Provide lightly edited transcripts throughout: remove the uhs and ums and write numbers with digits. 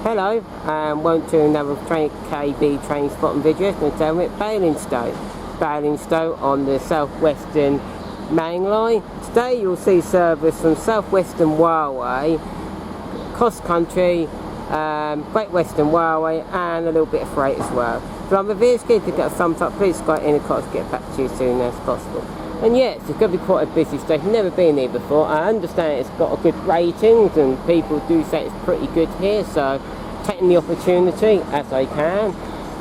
Hello, and welcome to another KB train spotting video. It's going to tell me at Basingstoke on the South Western main line. Today you'll see service from South Western Railway, CrossCountry, Great Western Railway, and a little bit of freight as well. So I'm very scared to get a thumbs up. Please go in the comments, get back to you as soon as possible. And yes, it's going to be quite a busy station. Never been here before. I understand it's got a good ratings and people do say it's pretty good here, so taking the opportunity as I can.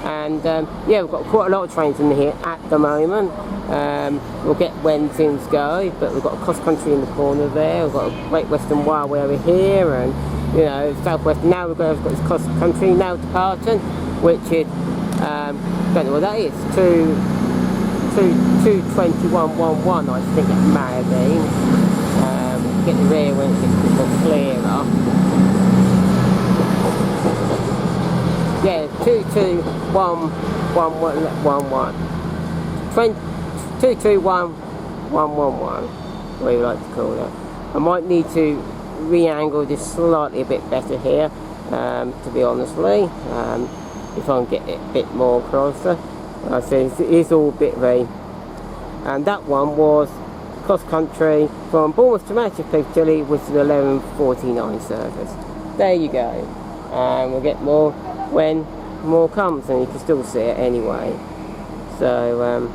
And yeah, we've got quite a lot of trains in here at the moment. We'll get when things go, but we've got a CrossCountry in the corner there. We've got a Great Western Railway over here, and you know, South Western. Now we've got this CrossCountry now departing, which is don't know what that is. 22111, I think it may have been. Get the rear when it gets a bit clearer. Yeah, 22111. 221111, what you like to call it. I might need to re-angle this slightly a bit better here, to be honestly, if I can get it a bit more closer. I say it is all a bit vague. And that one was CrossCountry from Bournemouth to Manchester Piccadilly, which is an 11:49 service. There you go. And we'll get more when more comes, and you can still see it anyway. So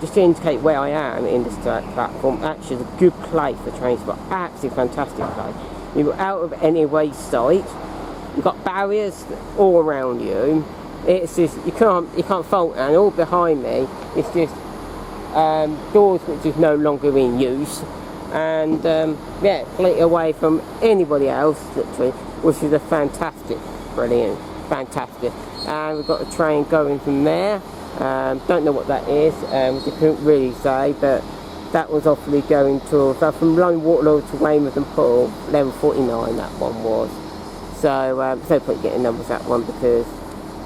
just to indicate where I am in this platform, actually it's a good place for train spot, absolutely fantastic place. You're out of any way sight, you've got barriers all around you, it's just, you can't fault it, and all behind me it's just doors which is no longer in use, and yeah, completely away from anybody else, literally, which is a fantastic, brilliant, fantastic. And we've got a train going from there. Don't know what that is, I couldn't really say, but that was obviously going to, from London Waterloo to Weymouth and Poole, 11:49 that one was. So, no point getting numbers that one, because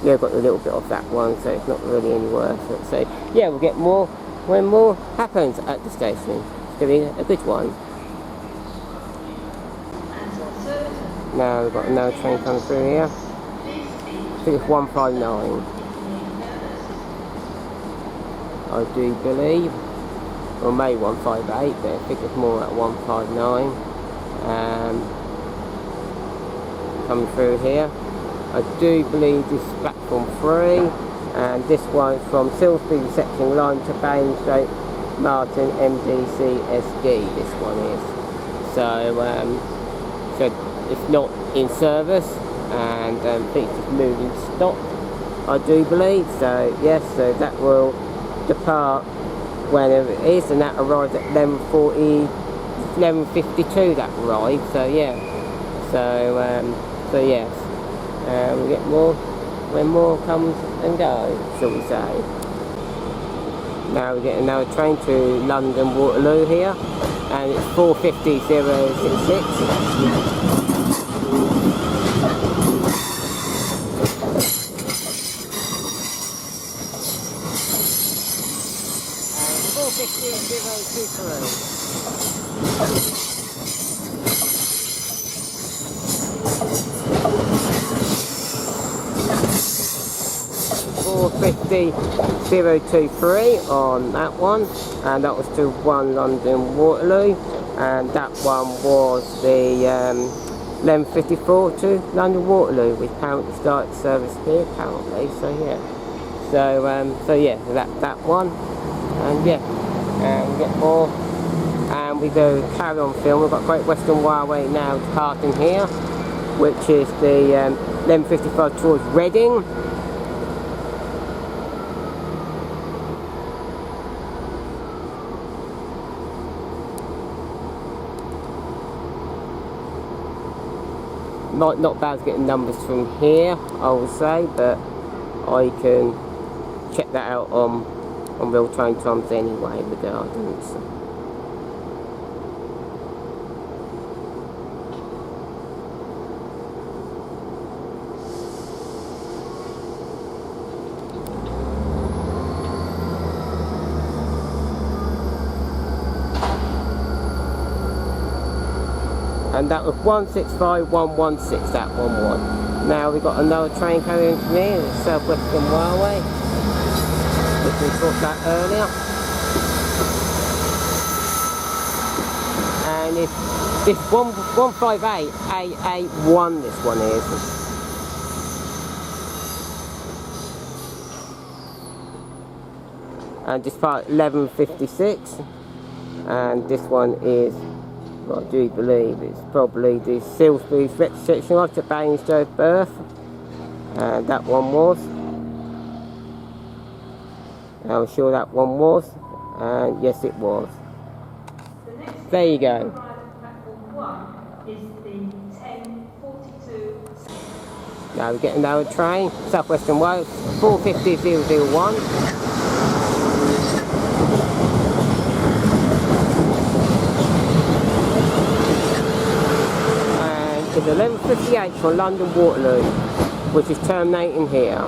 yeah, I've got a little bit of that one, so it's not really any worth it. So yeah, we'll get more when more happens at the station. It's going to be a good one. Now we've got another train coming through here. I think it's 159. I do believe, or maybe 158, but I think it's more at 159. Coming through here. I do believe this is platform 3, and this one from Silsbury Reception Line to Basingstoke Martin MDC SD. This one is. So, so it's not in service, and it's just moving stock, I do believe. So yes, so that will depart whenever it is, and that arrives at 11:52 that arrived, so yeah, so yes, we'll get more when more comes and goes, shall we say. Now we get another train to London Waterloo here, and it's 450-066. 450-023 on that one, and that was to 1 London Waterloo, and that one was the 11:54 to London Waterloo. We apparently started service here, apparently, so yeah. So yeah, that one, and yeah, and we get more, and we go carry on film. We've got Great Western Railway now departing here, which is the 11:55 towards Reading. Not bad to get numbers from here, I will say, but I can check that out on real train times anyway, regardless. And that was 165116, that one was. Now we've got another train coming from here, the South Western Railway, which we talked about earlier. And it's this 158A81, this one is. And this part 1156, and this one is, I do believe it's probably the Silsbury's section right at Basingstoke berth, and that one was. I'm sure that one was, and yes it was. There you go. Now we get another train, South Western Railway, 450001. It's 11:58 for London Waterloo, which is terminating here.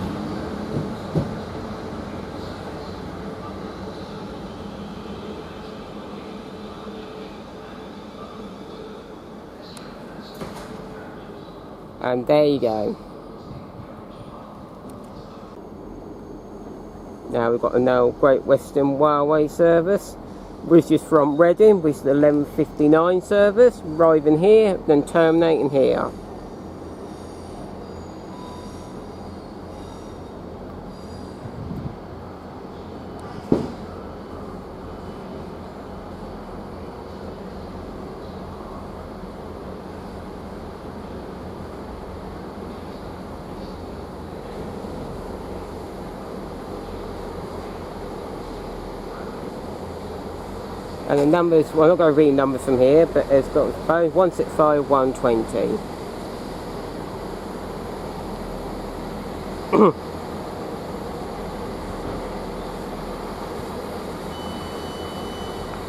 And there you go. Now we've got another Great Western Railway service, which is from Reading, which is the 11:59 service, arriving here, then terminating here. And the numbers, well, I'm not going to read numbers from here, but it's got 165120.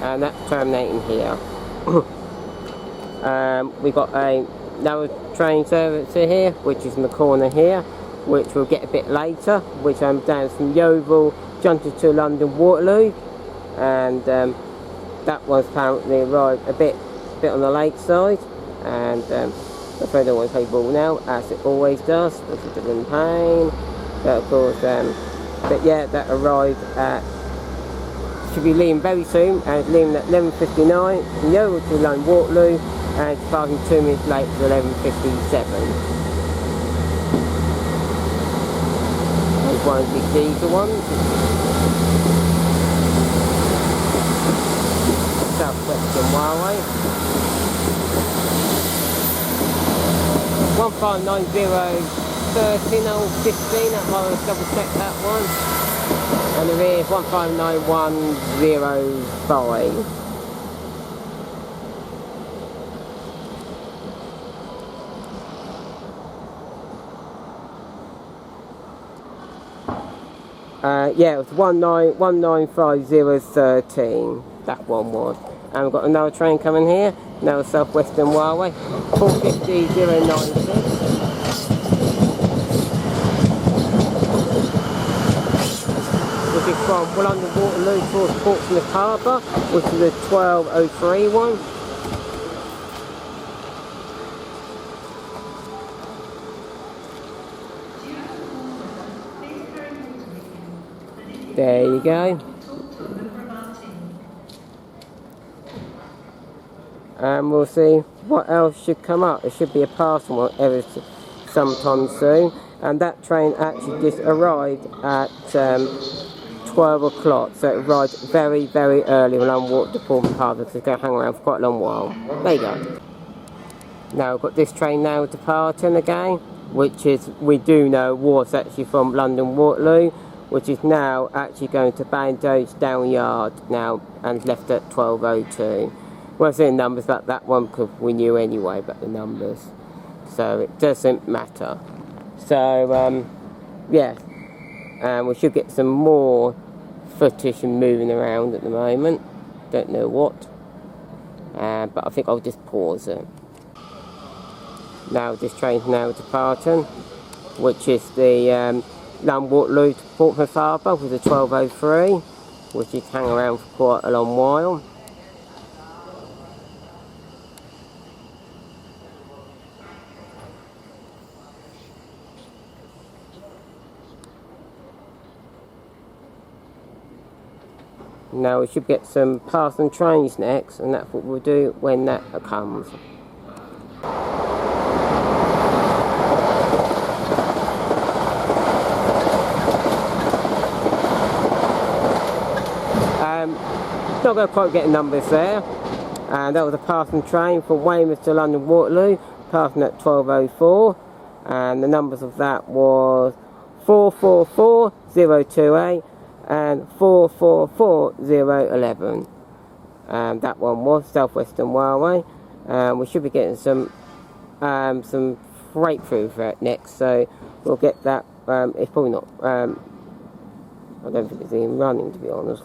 And that's terminating here. We've got another train service here, which is in the corner here, which we'll get a bit later, which I'm down from Yeovil, jumping to London Waterloo, and that was apparently arrived a bit on the late side, and I'm afraid I don't want to play ball now, as it always does, which is a little pain. But of course, but yeah, that arrived at, should be leaving very soon, and it's leaving at 11:59 from Yeovil to London Waterloo, and it's parking 2 minutes late to 11:57. There's one of the diesel ones. South Western Railway. 159013 or 15, that might have double check that one. And the rear is 159105. Yeah, it was 195013. That one was. And we've got another train coming here, now South Western Railway, 450096. Which is from London Waterloo towards Portsmouth Harbour, which is the 1203 one. There you go. And we'll see what else should come up. There should be a parcel one ever sometime soon. And that train actually just arrived at 12 o'clock. So it arrived very, very early when I walked to Portsmouth Harbour, so it's going to hang around for quite a long while. There you go. Now we've got this train now departing again, which is, we do know, was actually from London Waterloo, which is now actually going to Basingstoke Down Yard now, and left at 12:02. Well, it's in numbers, but that one we knew anyway about the numbers, so it doesn't matter. So yeah, we should get some more footage and moving around at the moment. Don't know what, but I think I'll just pause it. Now this train's now departing, which is the London Waterloo to Portsmouth Harbour with the 12:03, which is hang around for quite a long while. Now we should get some passing trains next, and that's what we'll do when that comes. Not going to quite get the numbers there. And that was a passing train from Weymouth to London Waterloo, passing at 12:04, and the numbers of that was 444028 and 444011. That one was South Western Railway. We should be getting some freight through for it next, so we'll get that. It's probably not. I don't think it's even running, to be honest.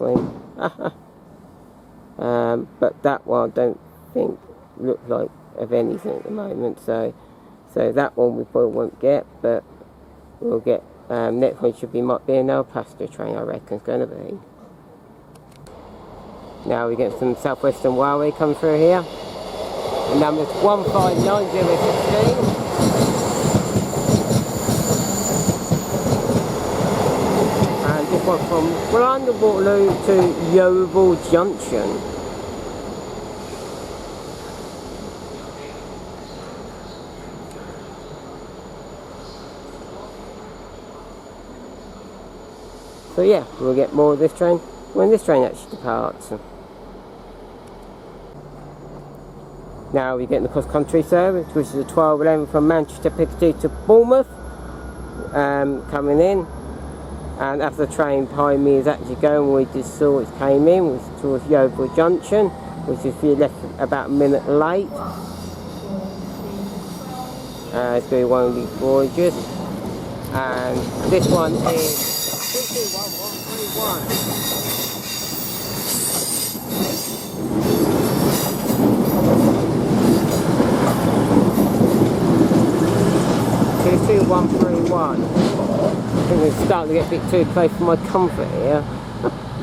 But that one I don't think looks like of anything at the moment, so that one we probably won't get, but we'll get next one might be an passenger train, I reckon it's going to be. Now we get some South Western Railway coming through here. The number's 159016. This one from London Waterloo to Yeovil Junction. So yeah, we'll get more of this train when this train actually departs. Now we're getting the CrossCountry service, which is a 12:11 from Manchester Piccadilly to Bournemouth, coming in. And as the train behind me is actually going, we just saw it came in, which was towards Yeovil Junction, which is left about a minute late. It's going to be one of these voyages. And this one is 22131. I think it's starting to get a bit too close for my comfort here.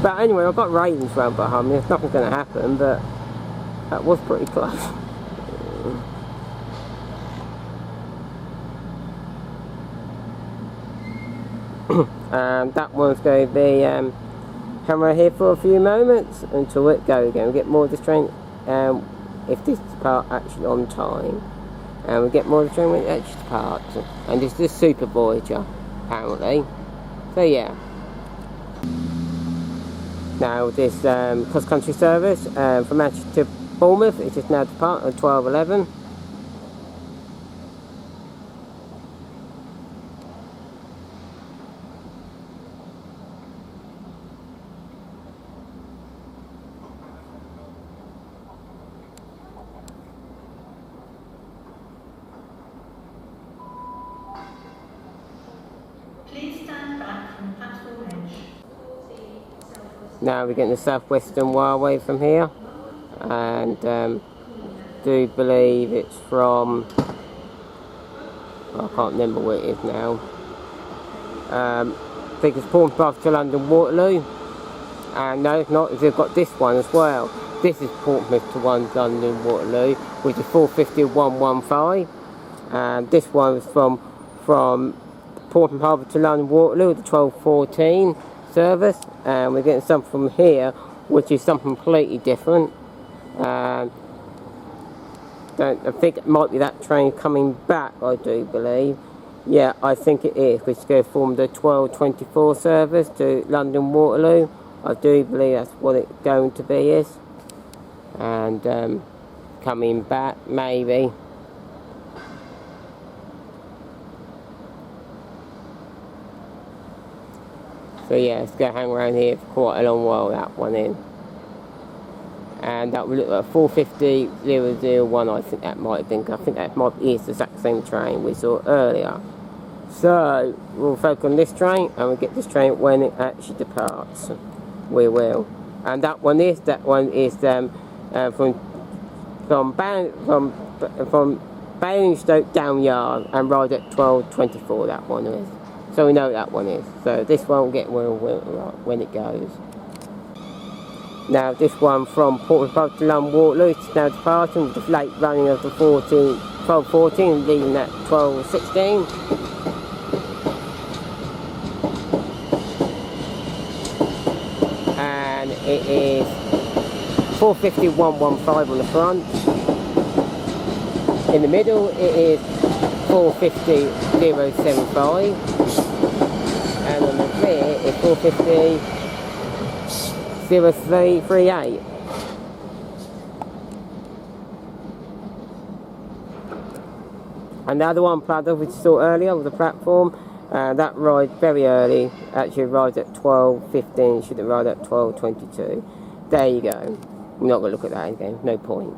But anyway, I've got rains round behind me. There's nothing going to happen, but that was pretty close. That one's going to be camera here for a few moments until it goes again. We'll get more of this train if this part actually on time. And we'll get more of the train when it actually departs. And this is the Super Voyager, apparently. So yeah. Now this CrossCountry service from Manchester to Bournemouth, it is now departing at 12:11. Now we're getting the South Western Railway from here, and do believe it's from, I can't remember where it is now. I think it's Portsmouth to London Waterloo, and no it's not, they've got this one as well. This is Portsmouth to London Waterloo, which is 45115, and this one is from Portsmouth Harbour to London Waterloo, the 1214 service, and we're getting something from here which is something completely different. I think it might be that train coming back, I do believe. Yeah, I think it is, which goes from the 1224 service to London Waterloo. I do believe that's what it's going to be is. And coming back, maybe. So yeah, it's going to hang around here for quite a long while, that one in. And that will look like 450001, I think that might have been. I think that might be the exact same train we saw earlier. So we'll focus on this train, and we'll get this train when it actually departs. We will. And that one is from Basingstoke down yard and ride at 12:24. That one is. So we know what that one is. So this one will get when it goes. Now this one from Portsmouth to London Waterloo is now departing with the late running of the 12:14 and leaving at 12:16. And it 450 115 on the front. In the middle it is 450 075, and on the rear it's 450 0338. And the other one plugged up, which we saw earlier with the platform, that arrived very early. Actually arrived at 12:15. Should have arrived at 12:22. There you go. We're not going to look at that again. No point.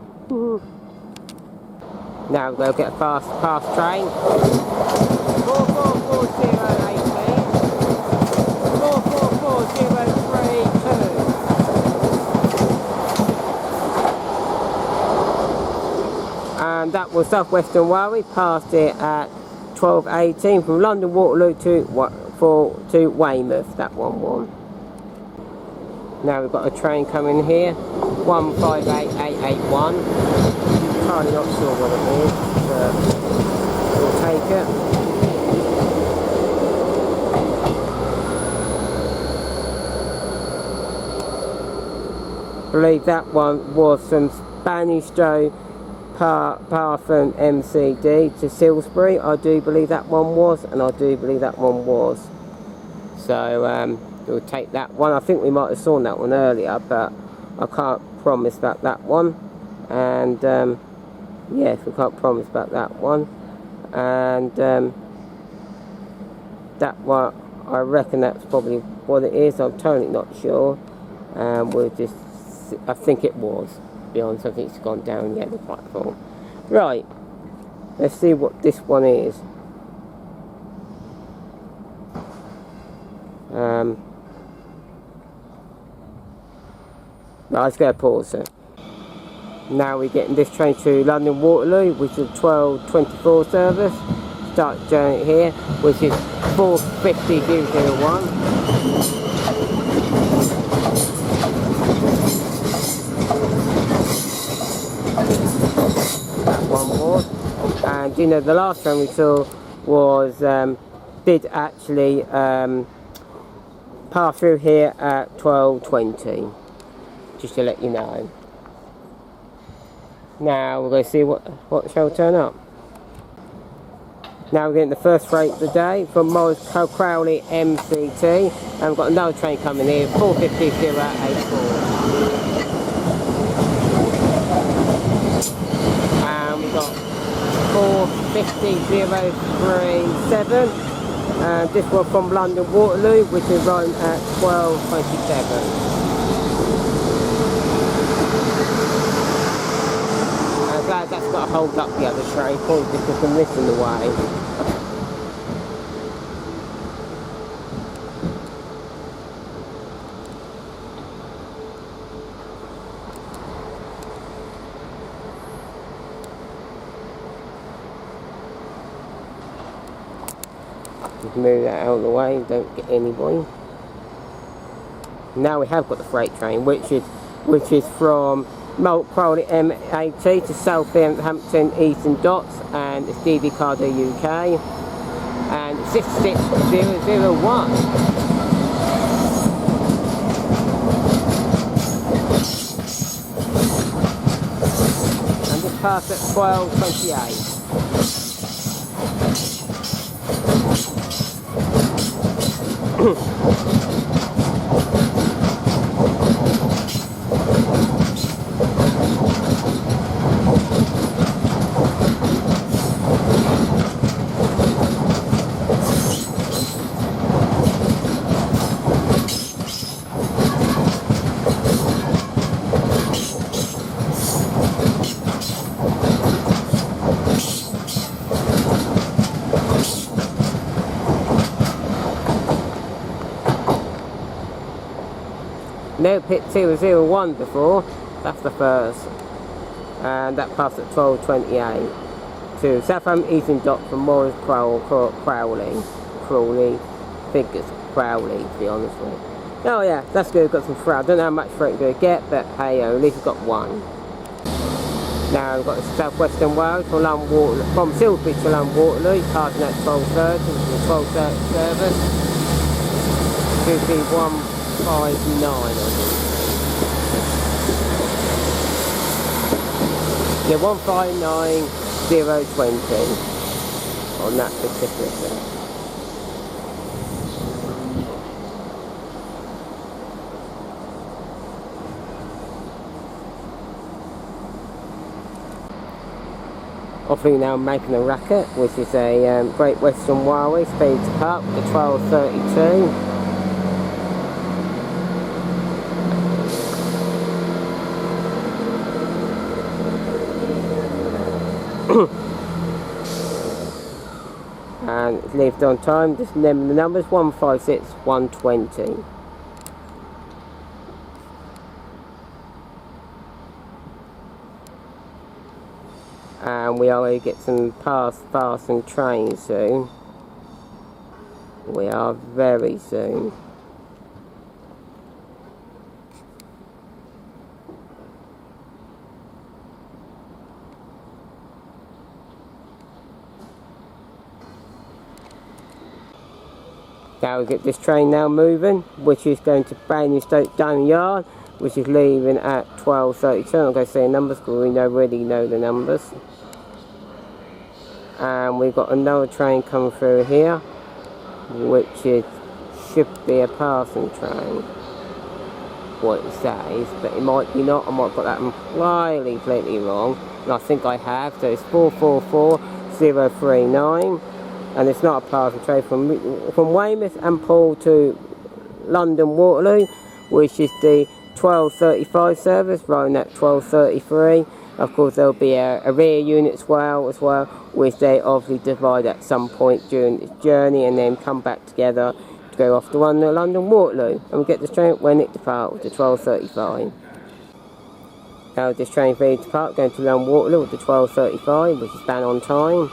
Now we'll get a fast train. 444018. 444032. And that was South Western Railway. Passed it at 12:18 from London Waterloo to Weymouth. That one. Now we've got a train coming here. 158881. Entirely not sure what it is, but we'll take it. I believe that one was from Basingstoke, Parthon MCD to Salisbury. I do believe that one was, and I do believe that one was. So we'll take that one. I think we might have saw that one earlier, but I can't promise about that one. And yes, we can't promise about that one. And that one, I reckon that's probably what it is. I'm totally not sure. We'll just, I think it was. To be honest, I think it's gone down the other platform. Right, let's see what this one is. Right, let's go pause it. Now we're getting this train to London Waterloo, which is a 12:24 service. Start journey here, which is 450001. That one more. And you know, the last train we saw was did actually pass through here at 12:20. Just to let you know. Now we're going to see what shall turn up. Now we're getting the first freight of the day from Morris Crowley MCT, and we've got another train coming here, 450084. And we've got 450037, and this one from London Waterloo, which is running at 12:27. That's got to hold up the other train, probably because I'm missing the way. Just move that out of the way, don't get anybody. Now we have got the freight train, which is from Malt Crowley M80 to Southampton Eastern Dots, and it's DB Cardo UK, and 66001. And this passed at 12:28. No pit 001 before, that's the first, and that passed at 12:28 to Southampton Eastern Dock from Morris Crowley, I think it's Crowley to be honest with you. Oh yeah, that's good, got some freight. I don't know how much freight we're going to get, but hey, at least we've got one. Now we've got the South Western Railway from Salisbury to London Waterloo, passing at 12:30, which is a 12:30 service. Should be 159 I think. Yeah, 159020 on that particular thing. Offering now making a racket, which is a Great Western Railway speed up to 1232. And it's left on time, just remember the numbers 156 120. And we are going to get some passing trains soon. We are very soon. Now we get this train now moving, which is going to Basingstoke Down Yard, which is leaving at 12:32. I'm going to say the numbers because we already know the numbers. And we've got another train coming through here, which should be a passing train. What it says, but it might be not. I might have got that completely wrong, and I think I have. So it's 444039. And it's not a passing train from Weymouth and Poole to London Waterloo, which is the 12:35 service, running at 12:33. Of course, there'll be a rear unit as well, which they obviously divide at some point during this journey and then come back together to go off to London Waterloo. And we get this train when it departs to 12:35. Now this train ready to depart, going to London Waterloo at the 12:35, which is bang on time.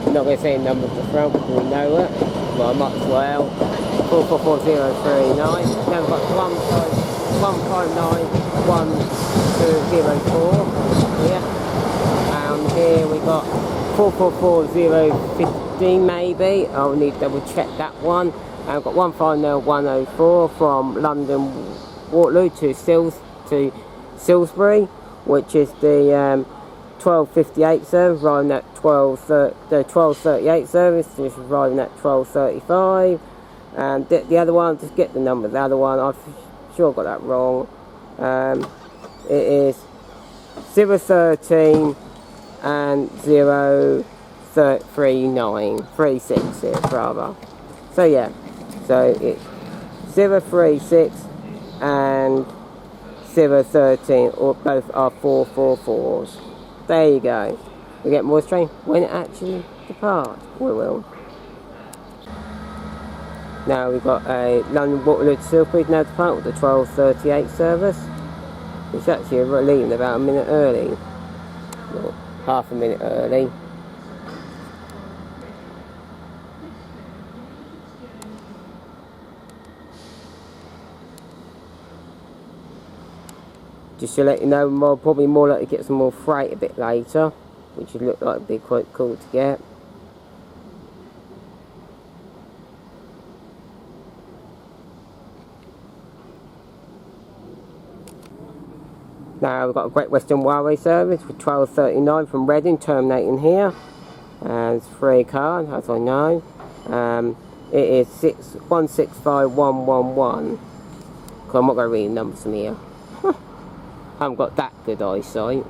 I'm not going to say the number of the front because we know it, but I might as well. 444039. Now we've got 159104 here. And here we've got 444015 maybe. I'll need to double check that one. And we've got 150104 from London Waterloo to Salisbury, which is the 12:58 service, arriving at 12:38 service, which is arriving at 12:35. And the other one, just get the number. The other one, I've sure got that wrong. It is 013 and 039, 36 rather. So yeah, so it's 036 and 013, or both are 444s. There you go. We get more train when it actually departs. We will. Now we've got a London Waterloo to Salisbury now depart with the 12:38 service. It's actually leaving about a minute early. Well, half a minute early. Just to let you know, probably more likely to get some more freight a bit later, which would look like it'd be quite cool to get. Now we've got a Great Western Railway service for 12:39 from Reading, terminating here. And it's free card, as I know. It is 165111. Because I'm not going to read the numbers from here. I haven't got that good eyesight.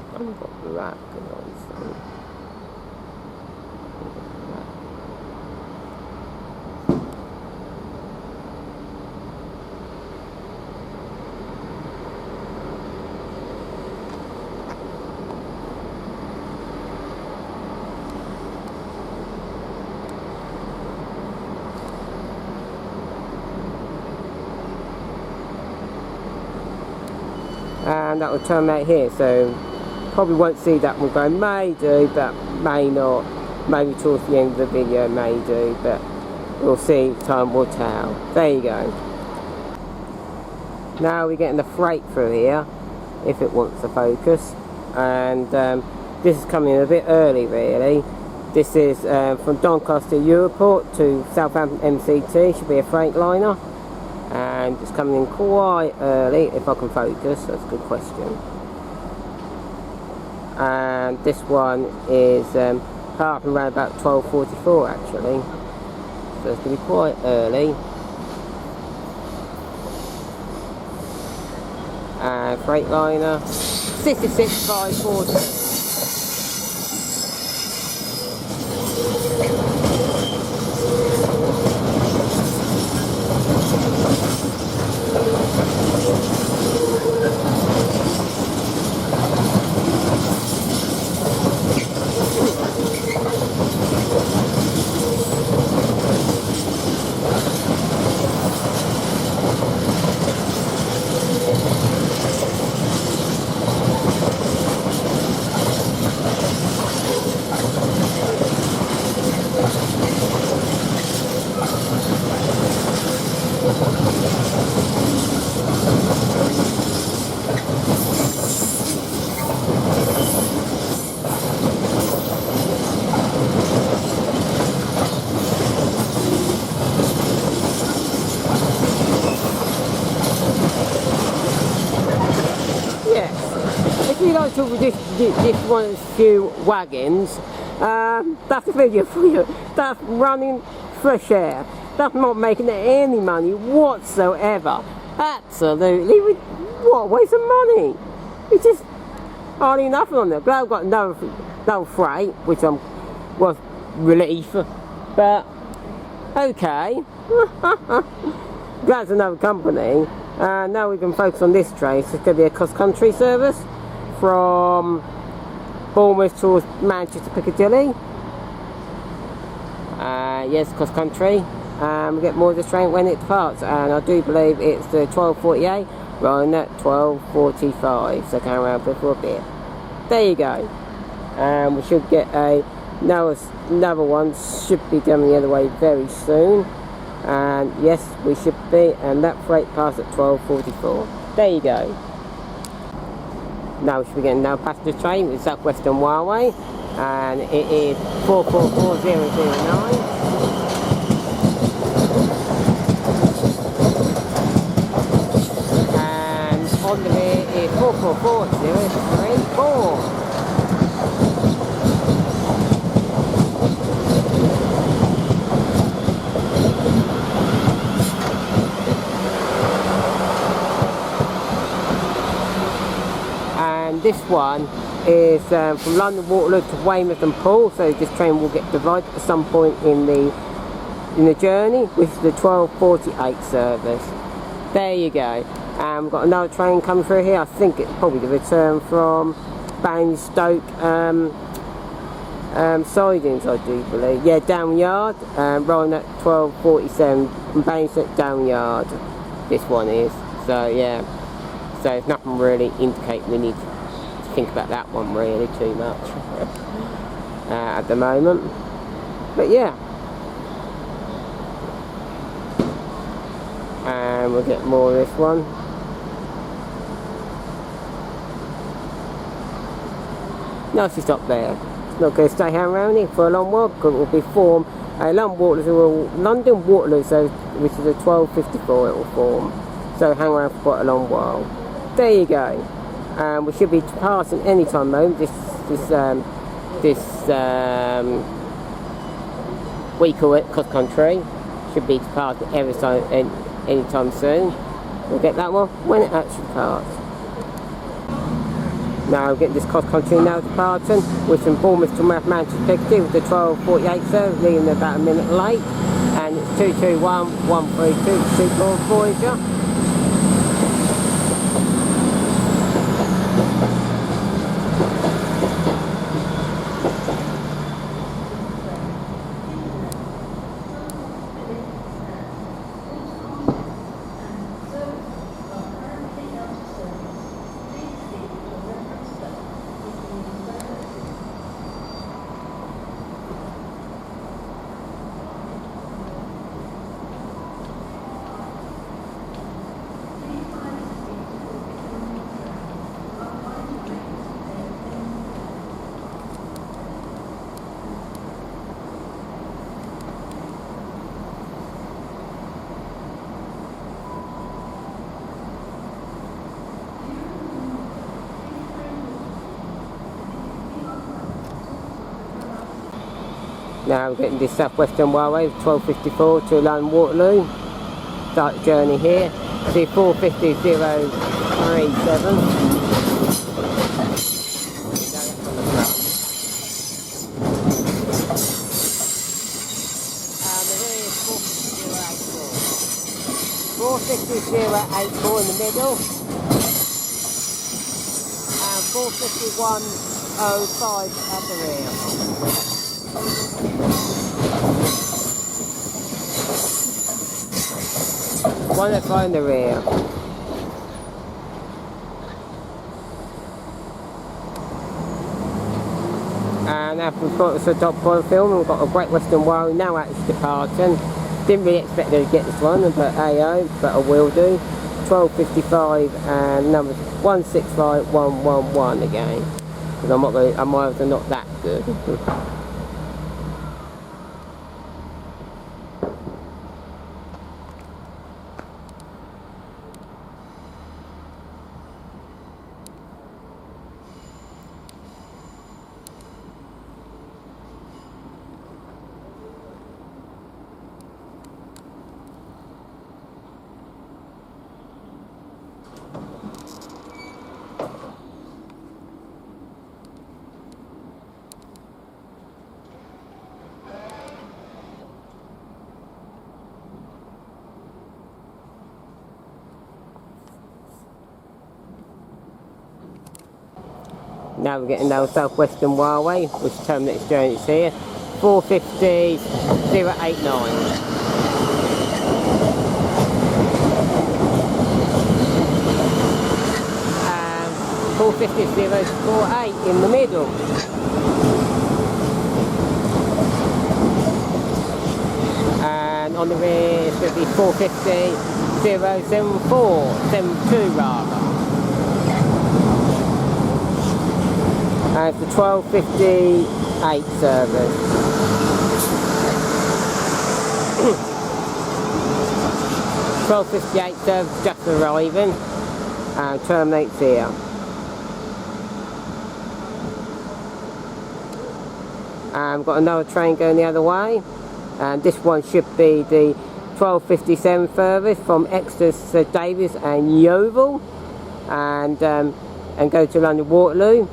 I haven't got that good eyesight. And that will terminate here, so probably won't see that one go. May do, but may not. Maybe towards the end of the video, may do, but we'll see. Time will tell. There you go. Now we're getting the freight through here, if it wants to focus, and this is coming a bit early really. This is from Doncaster Europort to Southampton MCT, should be a Freightliner. And it's coming in quite early, if I can focus, that's a good question. And this one is parking around about 12:44 actually, so it's going to be quite early. And Freightliner 66540. This one of the few wagons, that's a video for you. That's running fresh air. That's not making any money whatsoever. Absolutely, what a waste of money. It's just hardly nothing on there. But I've got no freight, which was relief. But okay, that's another company. Now we can focus on this train. It's going to be a CrossCountry service from Bournemouth towards Manchester Piccadilly. Yes, CrossCountry. We get more of this train when it departs, and I do believe it's the 12:48 running at 12:45, so come around for a bit. There you go. And we should get another one, should be coming the other way very soon. And yes, we should be, and that freight pass at 12:44. There you go. Now we should be getting another passenger train with South Western Railway, and it is 444009. And on the rear is 444034. This one is from London Waterloo to Weymouth and Poole, so this train will get divided at some point in the journey, which is the 12:48 service. There you go. And we've got another train coming through here. I think it's probably the return from Basingstoke sidings, I do believe. Yeah, Down Yard, rolling at 12:47 from Basingstoke Down Yard. This one is. So yeah. So there's nothing really indicate we need to think about that one really too much at the moment. But yeah. And we'll get more of this one. Nicely stopped there. It's not going to stay hanging around here for a long while because it will be formed London Waterloo, so which is a 12:54 it will form. So hang around for quite a long while. There you go. We should be passing any time moment. This week or CrossCountry should be passing every time, any time soon. We'll get that one when it actually passes. Now we'll get this CrossCountry now departing, which is from Bournemouth to Manchester Piccadilly with the 12:48 service, leaving about a minute late, and it's 221132 Seaboard Voyager. Now we're getting this South Western Railway, 1254 to London Waterloo. Start the journey here. See 450,037. And the rear is 450,084 in the middle. And 451,05 at the rear. One at in the rear. And after we've got the top point film, we've got a Great Western Railway now actually departing. Didn't really expect to get this one, but AO, but I will do. 1255 and number 165111 again. Because I'm not going, I'm either not that good. Now we're getting down South Western Railway, which terminates journeys here. 450,089. 450,048 in the middle. And on the rear it's going to be 450,074, 72 rather. And it's the 1258 service. 1258 service just arriving and terminates here. And we've got another train going the other way, and this one should be the 1257 service from Exeter, St Davies and Yeovil, and go to London Waterloo.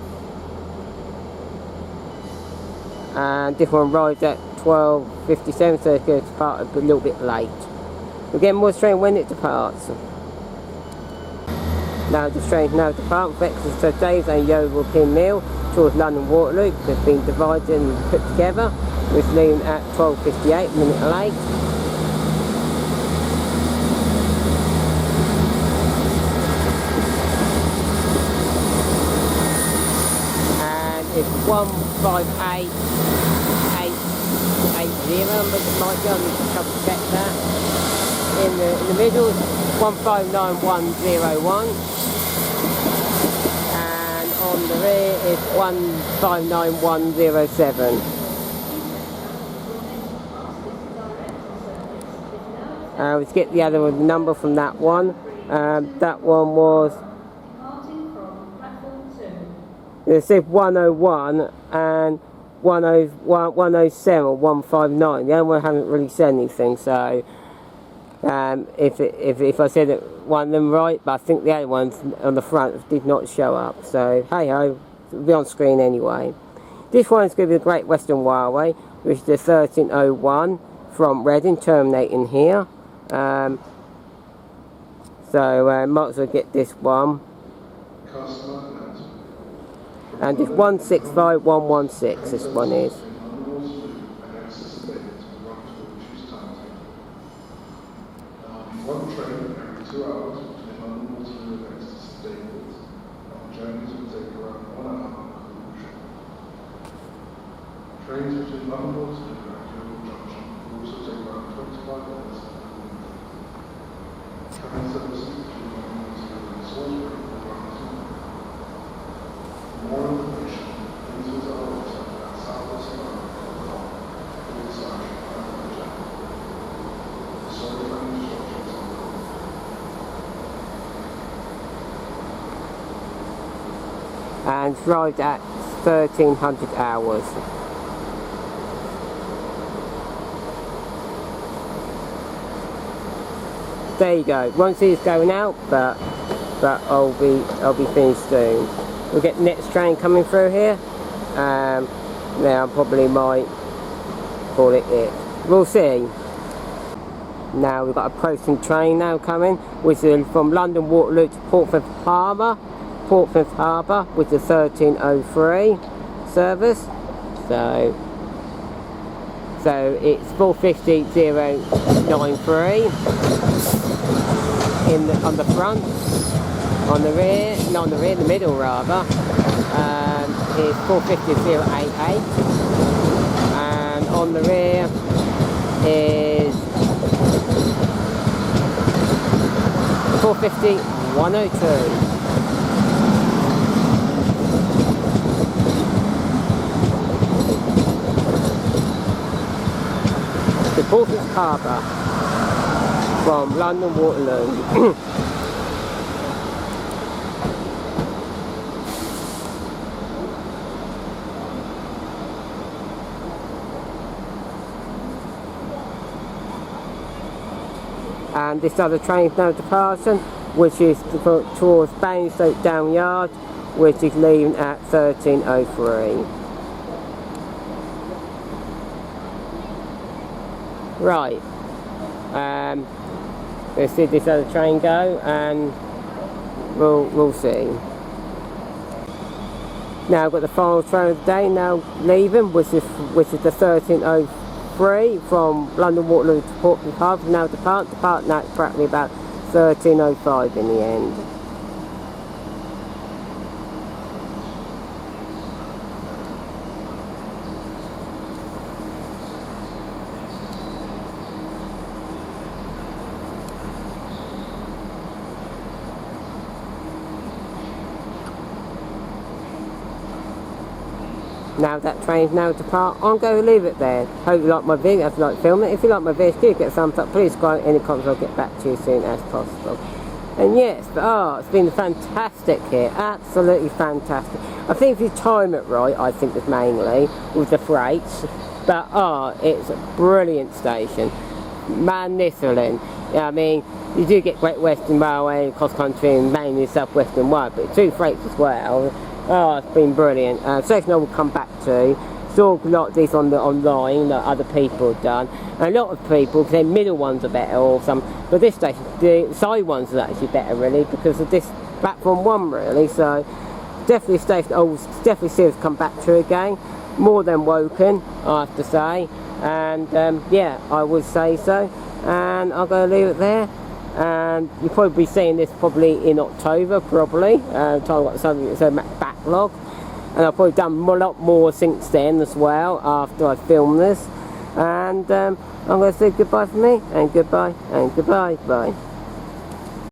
And this one arrives at 12:57, so it's going to depart a little bit late. We'll get more train when it departs. Now this train now departs from Exeter, St Davies and Yeovil Pin Mill towards London Waterloo. It's been divided and put together. It's leaving at 12:58, a minute late. It's 158,880, but it might be on the double check that. In the middle is 159101, and on the rear is 159107. Let's get the other number from that one. That one was. It said 101 and 107 or 159. The other one hasn't really said anything, so if I said it, one of them right, but I think the other ones on the front did not show up. So hey ho, it'll be on screen anyway. This one's going to be the Great Western Railway, which is the 1301 from Reading, terminating here. So might as well get this one. And it's 165116, this one is. One train every 2 hours between London Waterloo and Exeter St Davies. Our journeys will take around 1 hour per trip. Trains between London Waterloo and Yeovil Junction will also take around 25 minutes. Train services between London Waterloo and Salisbury will run as well. For more information, please visit our website at southwesterrailway.com/agenda. Sorry for any instructions. And arrived at 1300 hours. there you go. Won't see this going out, but I'll be finished soon. We'll get the next train coming through here. Now I probably might call it. We'll see. Now we've got a approaching train now coming, which is from London Waterloo to Portsmouth Harbour, with the 1303 service. So it's 450,093 on the front. On the rear, not on the rear, the middle rather, is 450,088, and on the rear is 450,102. The Portsmouth Harbour from London Waterloo. And this other train is now departing, which is towards Basingstoke Down Yard, which is leaving at 1303. Right, let's see this other train go, and we'll see. Now I've got the final train of the day now leaving, which is the 1303 from London Waterloo to Portsmouth Harbour. Now depart now it's practically about 1305 in the end. Now that train's now depart, I'm going to leave it there. Hope you like my video, if you like filming it. If you like my video, give it a thumbs up. Please subscribe, any comments, I'll get back to you as soon as possible. And yes, it's been fantastic here, absolutely fantastic. I think if you time it right, I think it's mainly with the freights, but it's a brilliant station. Magnificent. I mean, you do get Great Western Railway and CrossCountry and mainly South Western Railway, but two freights as well. It's been brilliant. Section I will come back to. Saw a lot of these online that other people have done. And a lot of people, because their middle ones are better or some, but this station, the side ones are actually better really because of this platform one really. So definitely a station I will definitely see us come back to again. More than Woking, I have to say. And yeah, I would say so. And I'm going to leave it there. And you'll probably be seeing this probably in October, probably. Time I've got something that's a backlog. And I've probably done a lot more since then as well, after I filmed this. And I'm going to say goodbye for me, and goodbye, bye.